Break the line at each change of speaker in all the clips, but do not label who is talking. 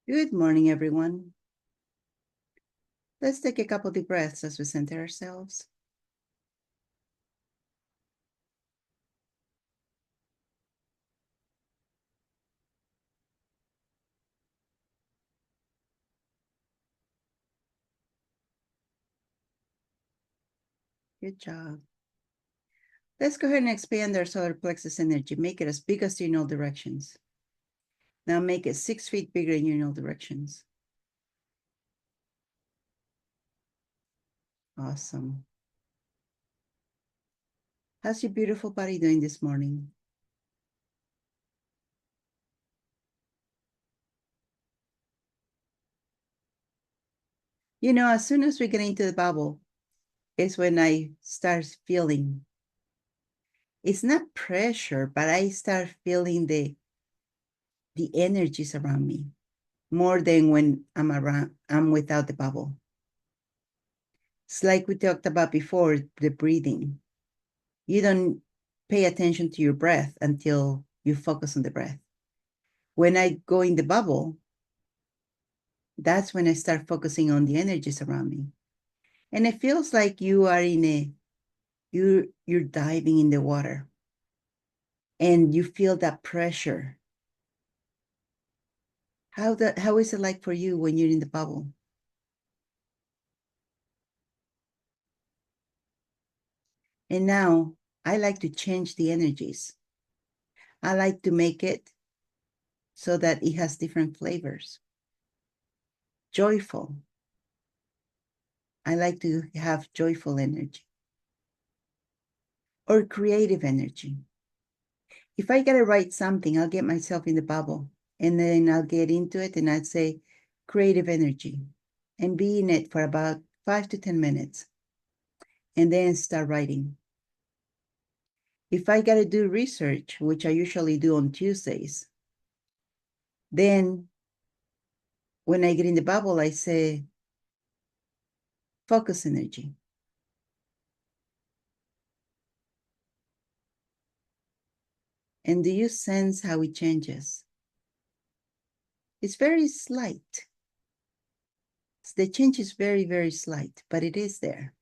Good morning, everyone. Let's take a couple deep breaths as we center ourselves. Good job. Let's go ahead and expand our solar plexus energy. Make it as big as you know directions. Now make it 6 feet bigger in you know directions. Awesome. How's your beautiful body doing this morning? You know, as soon as we get into the bubble, is when I start feeling, it's not pressure, but I start feeling the energies around me more than when I'm without the bubble. It's like we talked about before, the breathing. You don't pay attention to your breath until you focus on the breath. When I go in the bubble, that's when I start focusing on the energies around me. And it feels like you are you're diving in the water and you feel that pressure. How is it like for you when you're in the bubble? And now I like to change the energies. I like to make it so that it has different flavors. Joyful. I like to have joyful energy or creative energy. If I gotta write something, I'll get myself in the bubble and then I'll get into it and I'd say creative energy and be in it for about 5 to 10 minutes and then start writing. If I gotta do research, which I usually do on Tuesdays, then when I get in the bubble, I say focus energy. And do you sense how it changes? It's very slight. The change is very, very slight, but it is there.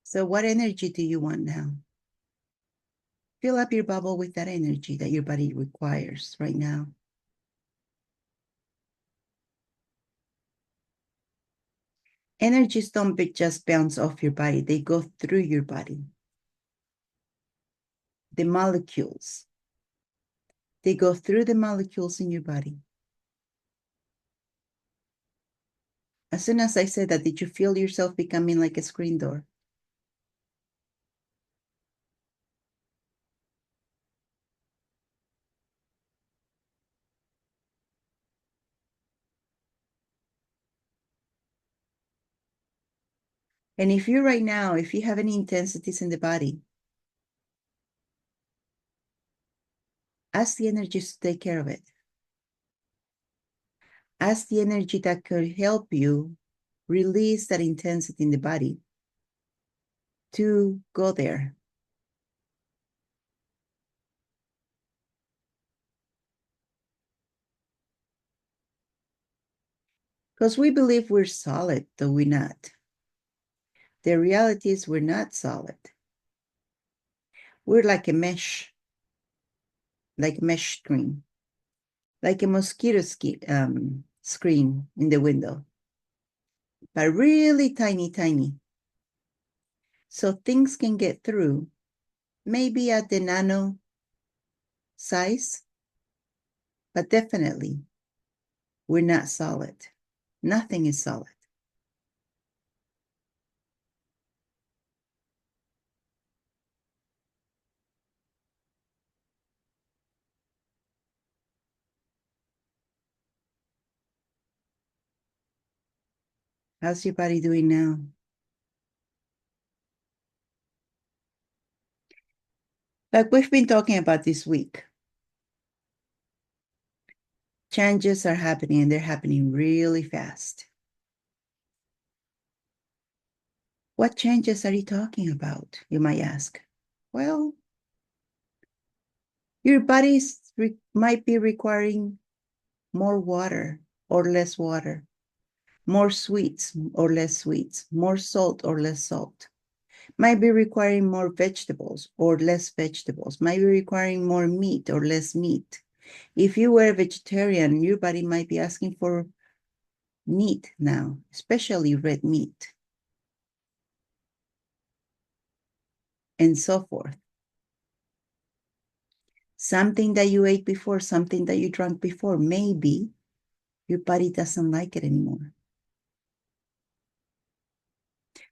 So what energy do you want now? Fill up your bubble with that energy that your body requires right now. Energies don't just bounce off your body, they go through your body. The molecules, they go through the molecules in your body. As soon as I said that, did you feel yourself becoming like a screen door? And if you right now, if you have any intensities in the body, ask the energies to take care of it. Ask the energy that could help you release that intensity in the body to go there. Because we believe we're solid, though we're not. The reality is we're not solid. We're like a mesh screen, like a mosquito screen in the window, but really tiny, tiny. So things can get through, maybe at the nano size, but definitely we're not solid. Nothing is solid. How's your body doing now? Like we've been talking about this week, changes are happening and they're happening really fast. What changes are you talking about? You might ask. Well, your body might be requiring more water or less water, more sweets or less sweets, more salt or less salt. Might be requiring more vegetables or less vegetables, might be requiring more meat or less meat. If you were a vegetarian, your body might be asking for meat now, especially red meat, and so forth. Something that you ate before, something that you drank before, maybe your body doesn't like it anymore.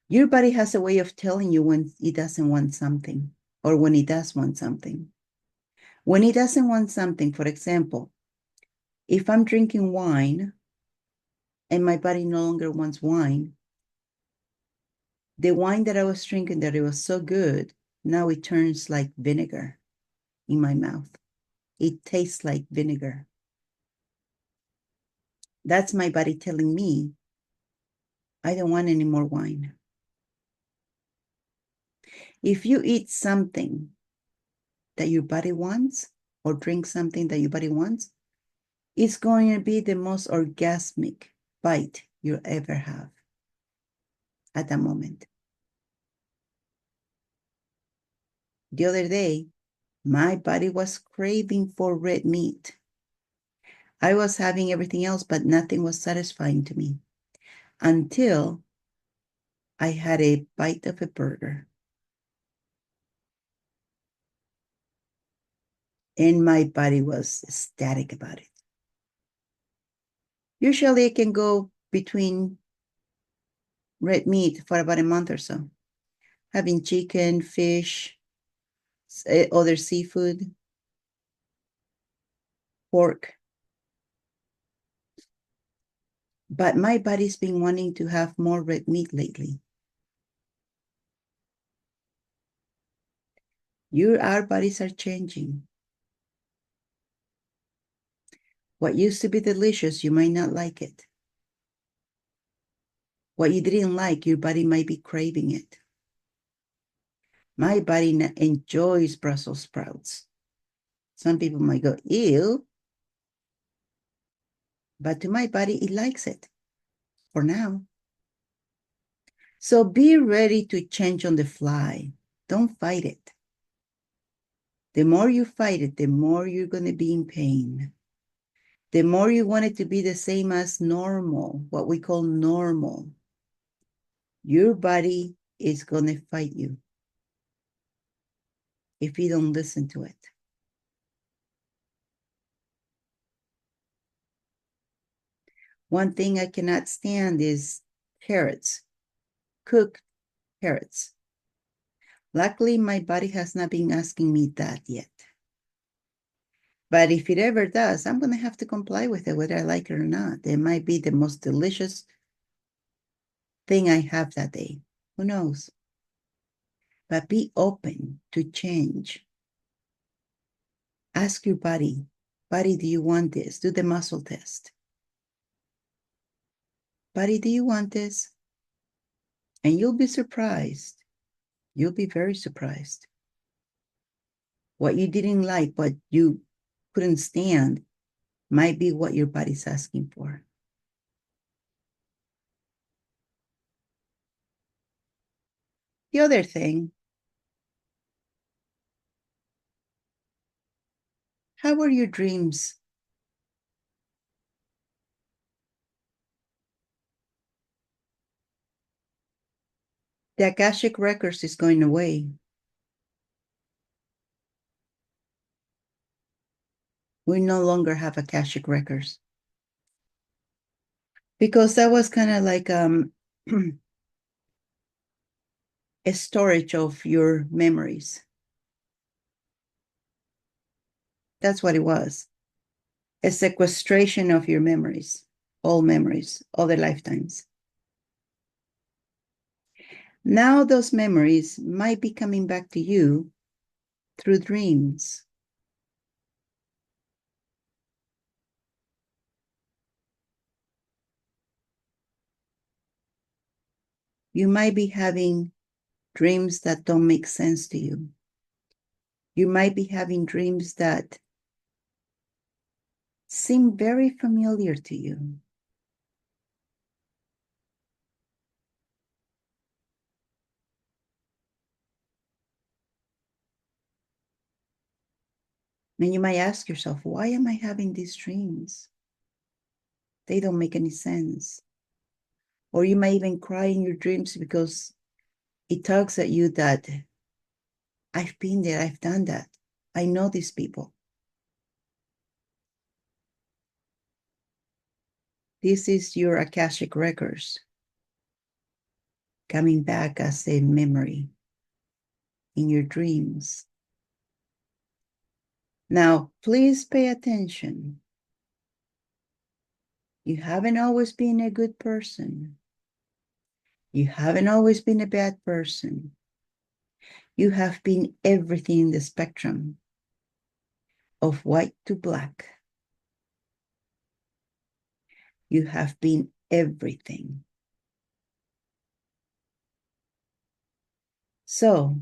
Your body has a way of telling you when it doesn't want something or when it does want something. When it doesn't want something, for example, if I'm drinking wine and my body no longer wants wine, the wine that I was drinking that it was so good, now it turns like vinegar in my mouth. It tastes like vinegar. That's my body telling me, I don't want any more wine. If you eat something that your body wants or drink something that your body wants, it's going to be the most orgasmic bite you'll ever have at that moment. The other day, my body was craving for red meat. I was having everything else, but nothing was satisfying to me until I had a bite of a burger. And my body was ecstatic about it. Usually I can go between red meat for about a month or so, having chicken, fish, other seafood, pork. But my body's been wanting to have more red meat lately. Our bodies are changing. What used to be delicious, you might not like it. What you didn't like, your body might be craving it. My body enjoys Brussels sprouts. Some people might go, ew. But to my body, it likes it for now. So be ready to change on the fly. Don't fight it. The more you fight it, the more you're going to be in pain. The more you want it to be the same as normal, what we call normal, your body is going to fight you if you don't listen to it. One thing I cannot stand is carrots, cooked carrots. Luckily, my body has not been asking me that yet. But if it ever does, I'm going to have to comply with it, whether I like it or not. It might be the most delicious thing I have that day. Who knows? But be open to change. Ask your body, do you want this? Do the muscle test. Body, do you want this? And you'll be surprised. You'll be very surprised. What you didn't like, what you couldn't stand, might be what your body's asking for. The other thing, how were your dreams? The Akashic Records is going away. We no longer have Akashic Records. Because that was kind of like a storage of your memories. That's what it was. A sequestration of your memories, all memories, other lifetimes. Now those memories might be coming back to you through dreams. You might be having dreams that don't make sense to you. You might be having dreams that seem very familiar to you. And you might ask yourself, why am I having these dreams? They don't make any sense. Or you might even cry in your dreams because it tugs at you that I've been there, I've done that. I know these people. This is your Akashic records coming back as a memory in your dreams. Now, please pay attention. You haven't always been a good person. You haven't always been a bad person. You have been everything in the spectrum of white to black. You have been everything. So,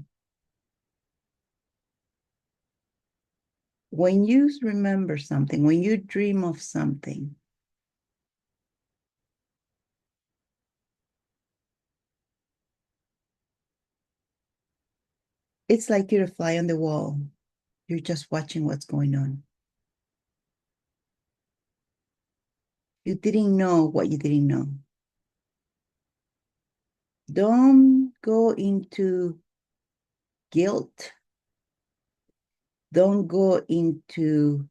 when you remember something, when you dream of something, it's like you're a fly on the wall. You're just watching what's going on. You didn't know what you didn't know. Don't go into guilt. Don't go into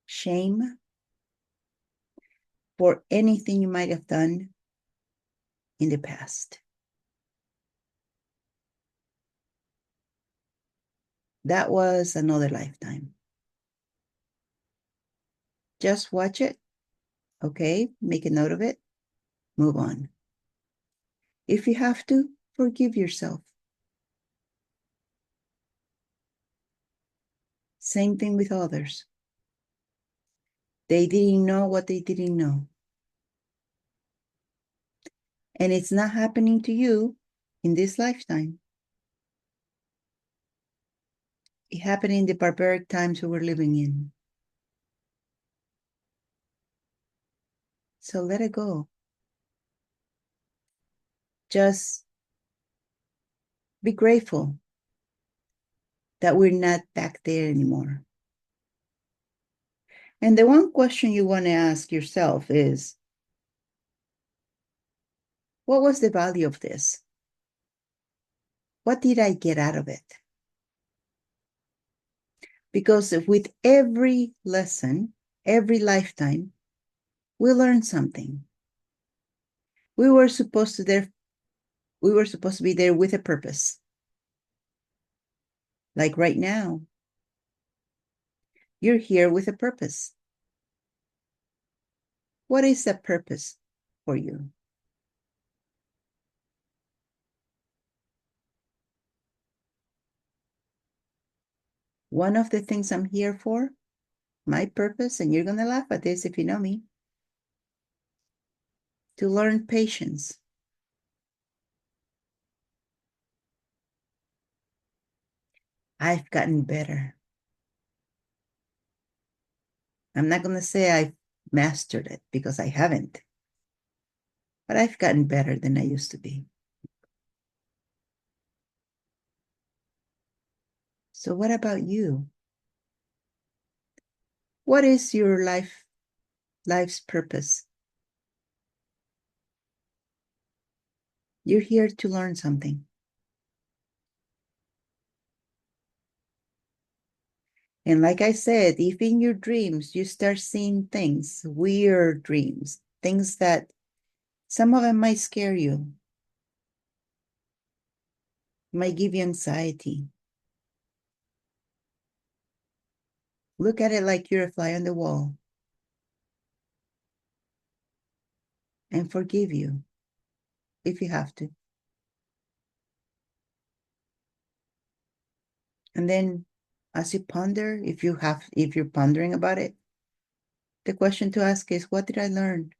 shame for anything you might have done in the past. That was another lifetime. Just watch it, okay? Make a note of it. Move on. If you have to, forgive yourself. Same thing with others. They didn't know what they didn't know. And it's not happening to you in this lifetime. It happened in the barbaric times we were living in. So let it go. Just be grateful that we're not back there anymore. And the one question you want to ask yourself is, what was the value of this? What did I get out of it? Because with every lesson, every lifetime, we learn something. We were supposed to be there with a purpose. Like right now, you're here with a purpose. What is that purpose for you? One of the things I'm here for, my purpose, and you're going to laugh at this if you know me, to learn patience. I've gotten better. I'm not going to say I've mastered it because I haven't, but I've gotten better than I used to be. So what about you? What is your life's purpose? You're here to learn something. And like I said, if in your dreams you start seeing things, weird dreams, things that some of them might scare you, might give you anxiety. Look at it like you're a fly on the wall and forgive you if you have to. And then as you ponder, if you're pondering about it, The question to ask is, what did I learn?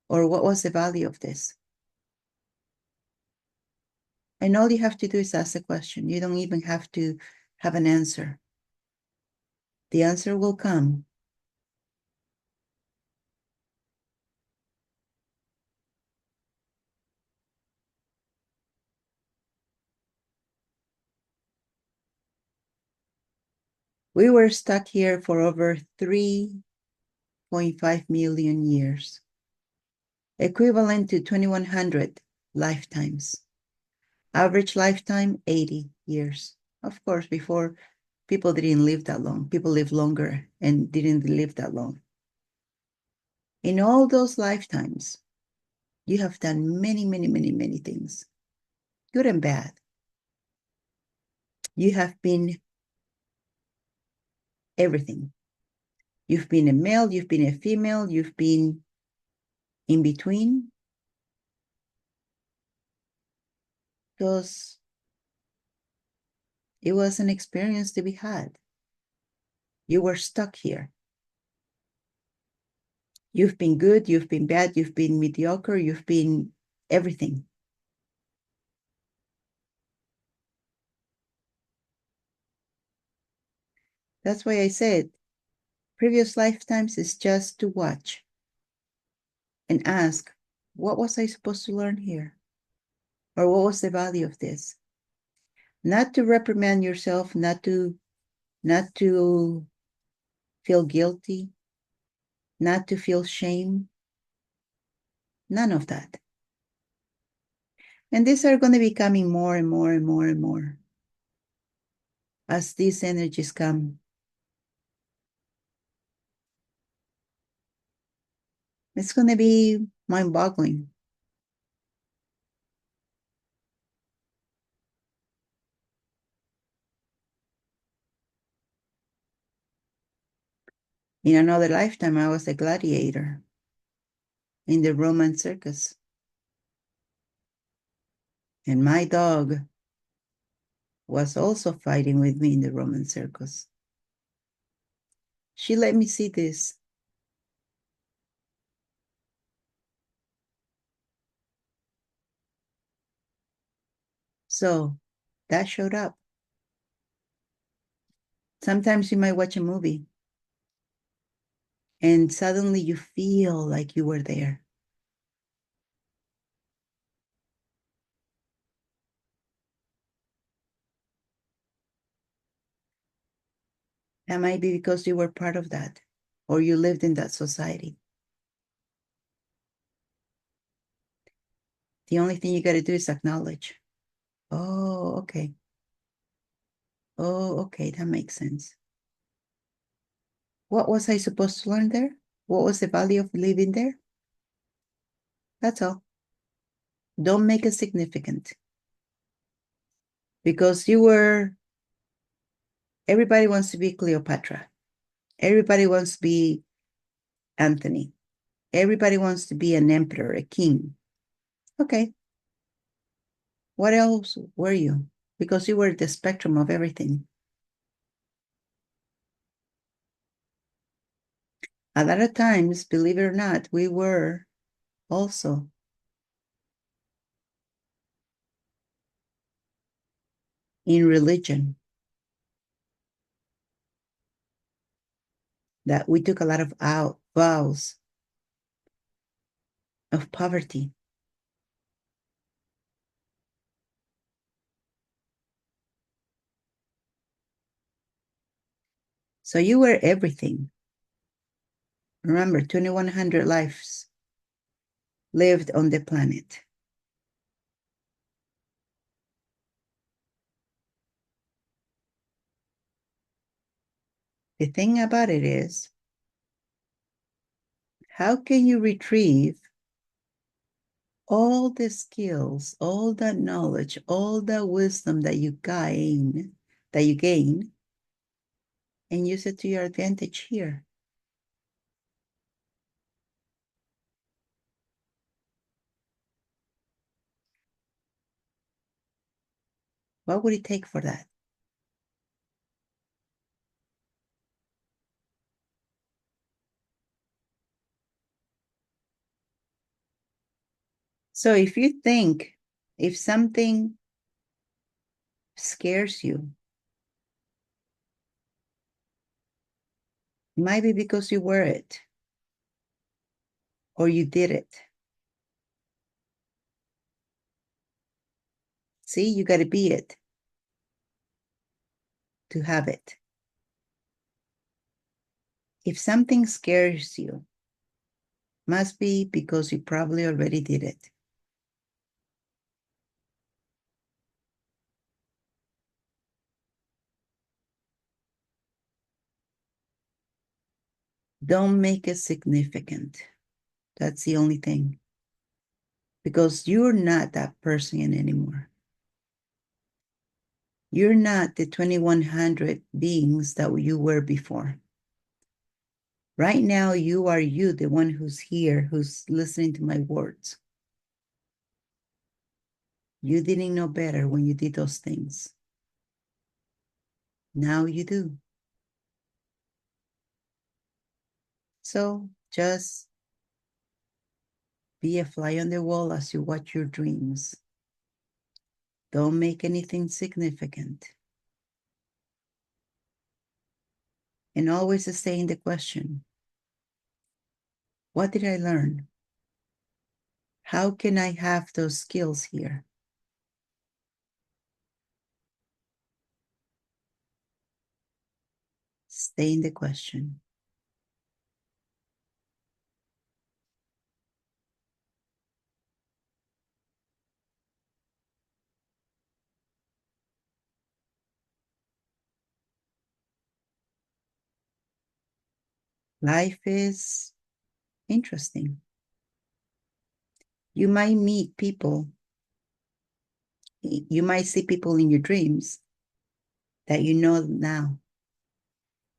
Or what was the value of this? And all you have to do is ask the question. You don't even have to have an answer. The answer will come. We were stuck here for over 3.5 million years, equivalent to 2,100 lifetimes. Average lifetime, 80 years. Of course, before people didn't live that long. People lived longer and didn't live that long. In all those lifetimes, you have done many, many, many, many things, good and bad. You have been everything. You've been a male, you've been a female, you've been in between. Because it was an experience to be had. You were stuck here. You've been good, you've been bad, you've been mediocre, you've been everything. That's why I said previous lifetimes is just to watch and ask, what was I supposed to learn here? Or what was the value of this? Not to reprimand yourself, not to feel guilty, not to feel shame, none of that. And these are going to be coming more and more and more and more as these energies come. It's going to be mind-boggling. In another lifetime, I was a gladiator in the Roman circus. And my dog was also fighting with me in the Roman circus. She let me see this. So that showed up. Sometimes you might watch a movie and suddenly you feel like you were there. That might be because you were part of that or you lived in that society. The only thing you got to do is acknowledge. Oh, okay. Oh, okay, that makes sense. What was I supposed to learn there? What was the value of living there? That's all. Don't make it significant. Because everybody wants to be Cleopatra. Everybody wants to be Anthony. Everybody wants to be an emperor, a king. Okay. What else were you? Because you were the spectrum of everything. A lot of times, believe it or not, we were also in religion. That we took a lot of vows of poverty. So you were everything. Remember, 2,100 lives lived on the planet. The thing about it is, how can you retrieve all the skills, all that knowledge, all that wisdom that you gain, and use it to your advantage here? What would it take for that? So if something scares you, it might be because you were it or you did it. See, you got to be it to have it. If something scares you, must be because you probably already did it. Don't make it significant. That's the only thing. Because you're not that person anymore. You're not the 2100 beings that you were before. Right now, you are you, the one who's here, who's listening to my words. You didn't know better when you did those things. Now you do. So just be a fly on the wall as you watch your dreams. Don't make anything significant. And always stay in the question, what did I learn? How can I have those skills here? Stay in the question. Life is interesting. You might meet people, you might see people in your dreams that you know now,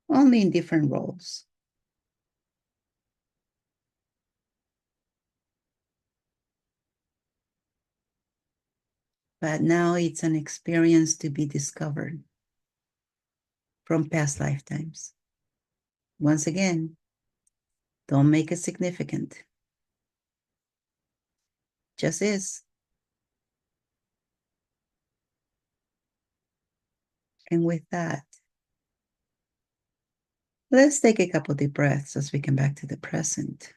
only in different roles. But now it's an experience to be discovered from past lifetimes. Once again, don't make it significant. Just is. And with that, let's take a couple deep breaths as we come back to the present.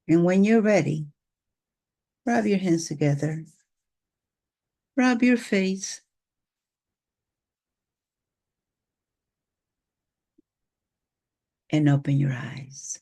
And when you're ready, rub your hands together, rub your face, and open your eyes.